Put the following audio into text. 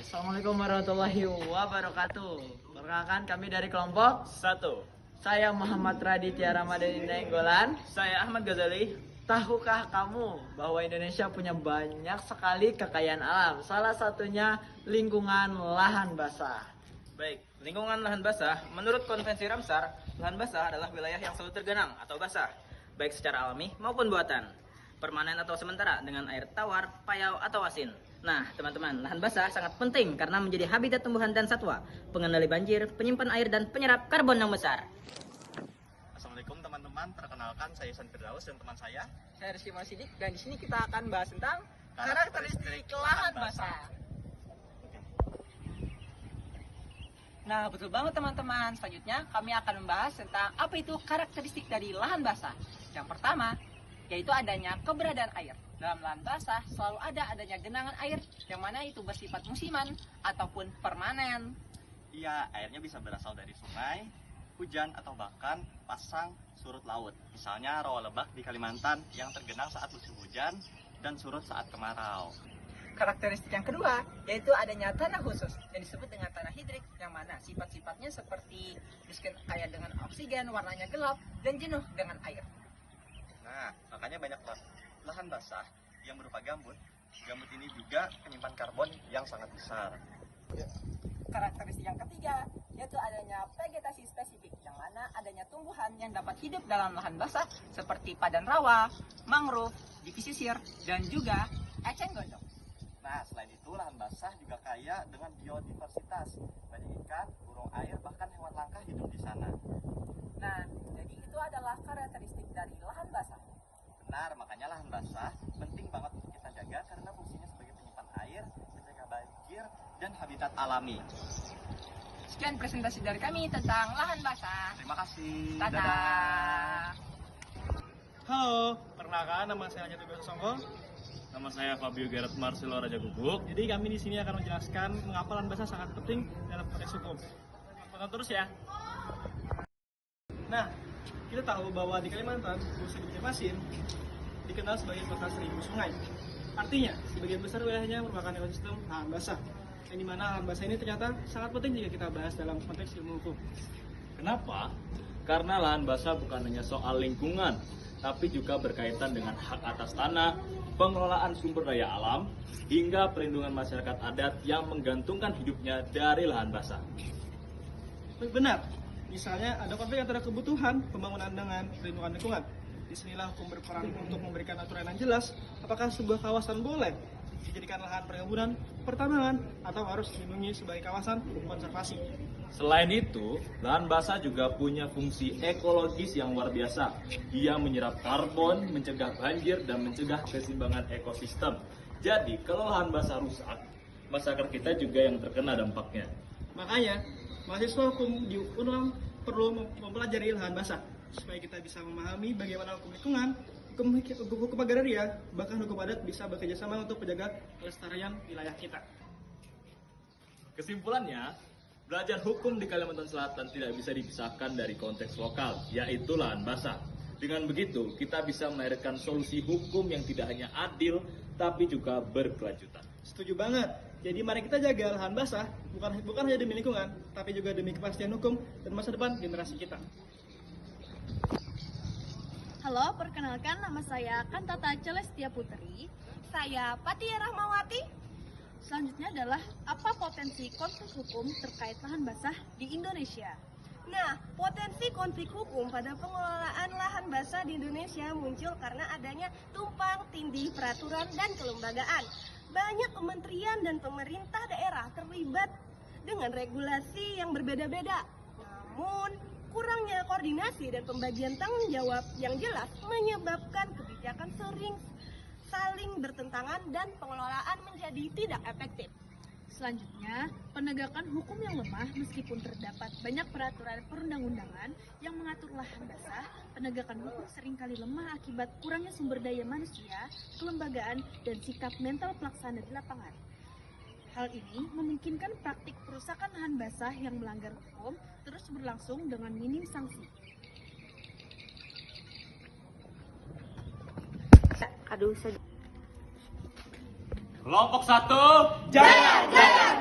Assalamualaikum warahmatullahi wabarakatuh. Perkenalkan kami dari kelompok 1. saya Muhammad Raditya Ramadhani Nainggolan. Saya Ahmad Ghazali. Tahukah kamu bahwa Indonesia punya banyak sekali kekayaan alam? Salah satunya lingkungan lahan basah. Baik, lingkungan lahan basah, menurut Konvensi Ramsar, lahan basah adalah wilayah yang selalu tergenang atau basah, baik secara alami maupun buatan, permanen atau sementara dengan air tawar, payau, atau asin. Nah, teman-teman, lahan basah sangat penting karena menjadi habitat tumbuhan dan satwa, pengendali banjir, penyimpan air, dan penyerap karbon yang besar. Assalamualaikum teman-teman, perkenalkan saya San Firdaus dan teman saya. Saya Rizky Masidik dan di sini kita akan bahas tentang karakteristik lahan basah. Nah, betul banget teman-teman. Selanjutnya kami akan membahas tentang apa itu karakteristik dari lahan basah. Yang pertama, yaitu adanya keberadaan air. Dalam lahan basah selalu adanya genangan air yang mana itu bersifat musiman ataupun permanen. Iya, airnya bisa berasal dari sungai, hujan, atau bahkan pasang surut laut. Misalnya rawa lebak di Kalimantan yang tergenang saat musim hujan dan surut saat kemarau. Karakteristik yang kedua yaitu adanya tanah khusus yang disebut dengan tanah hidrik, yang mana sifat-sifatnya seperti miskin kaya dengan oksigen, warnanya gelap, dan jenuh dengan air. Nah, makanya banyak lahan basah yang berupa gambut. Gambut ini juga penyimpan karbon yang sangat besar. Karakteristik yang ketiga yaitu adanya vegetasi spesifik, yang mana adanya tumbuhan yang dapat hidup dalam lahan basah seperti padan rawa, mangrove di pesisir, dan juga eceng gondok. Nah, selain itu lahan basah juga kaya dengan biodiversitas. Banyak ikan, burung air, bahkan hewan langka hidup di sana. Nah, jadi itu adalah karakteristik dari lahan basah. Benar, makanya lahan basah penting banget untuk kita jaga karena fungsinya sebagai penyimpan air, menjaga banjir, dan habitat alami. Sekian presentasi dari kami tentang lahan basah. Terima kasih. Dadah. Halo, perkenalkan nama saya Anyar Teguh Songko. Nama saya Fabio Gerard Marcelo Raja Gubuk. Jadi kami di sini akan menjelaskan mengapa lahan basah sangat penting dalam konteks hukum. Tonton terus ya. Nah, kita tahu bahwa di Kalimantan, Pulau Banjarmasin dikenal sebagai kota seribu sungai. Artinya, sebagian besar wilayahnya merupakan ekosistem lahan basah. Yang dimana lahan basah ini ternyata sangat penting jika kita bahas dalam konteks ilmu hukum. Kenapa? Karena lahan basah bukan hanya soal lingkungan, tapi juga berkaitan dengan hak atas tanah, pengelolaan sumber daya alam, hingga perlindungan masyarakat adat yang menggantungkan hidupnya dari lahan basah. Benar, misalnya ada konflik antara kebutuhan pembangunan dengan perlindungan lingkungan. Disinilah hukum berperan untuk memberikan aturan yang jelas apakah sebuah kawasan boleh dijadikan lahan perkebunan, pertambangan, atau harus dilindungi sebagai kawasan konservasi. Selain itu, lahan basah juga punya fungsi ekologis yang luar biasa. Ia menyerap karbon, mencegah banjir, dan mencegah keseimbangan ekosistem. Jadi, kalau lahan basah rusak, masyarakat kita juga yang terkena dampaknya. Makanya, mahasiswa hukum di UNAM perlu mempelajari lahan basah supaya kita bisa memahami bagaimana hukum lingkungan, hukum agraria, bahkan hukum adat bisa bekerja sama untuk menjaga kelestarian wilayah kita. Kesimpulannya, belajar hukum di Kalimantan Selatan tidak bisa dipisahkan dari konteks lokal, yaitu lahan basah. Dengan begitu, kita bisa melahirkan solusi hukum yang tidak hanya adil, tapi juga berkelanjutan. Setuju banget. Jadi mari kita jaga lahan basah, bukan hanya demi lingkungan, tapi juga demi kepastian hukum dan masa depan generasi kita. Halo, perkenalkan nama saya Kantata Celestia Putri. Saya Patia Rahmawati. Selanjutnya adalah apa potensi konflik hukum terkait lahan basah di Indonesia? Nah, potensi konflik hukum pada pengelolaan lahan basah di Indonesia muncul karena adanya tumpang tindih peraturan dan kelembagaan. Banyak kementerian dan pemerintah daerah terlibat dengan regulasi yang berbeda-beda. Namun, kurangnya koordinasi dan pembagian tanggung jawab yang jelas menyebabkan kebijakan sering saling bertentangan dan pengelolaan menjadi tidak efektif. Selanjutnya, penegakan hukum yang lemah meskipun terdapat banyak peraturan perundang-undangan yang mengatur lahan basah, penegakan hukum seringkali lemah akibat kurangnya sumber daya manusia, kelembagaan, dan sikap mental pelaksana di lapangan. Hal ini memungkinkan praktik perusakan lahan basah yang melanggar hukum terus berlangsung dengan minim sanksi. Aduh, Kelompok 1, jaga, jaga.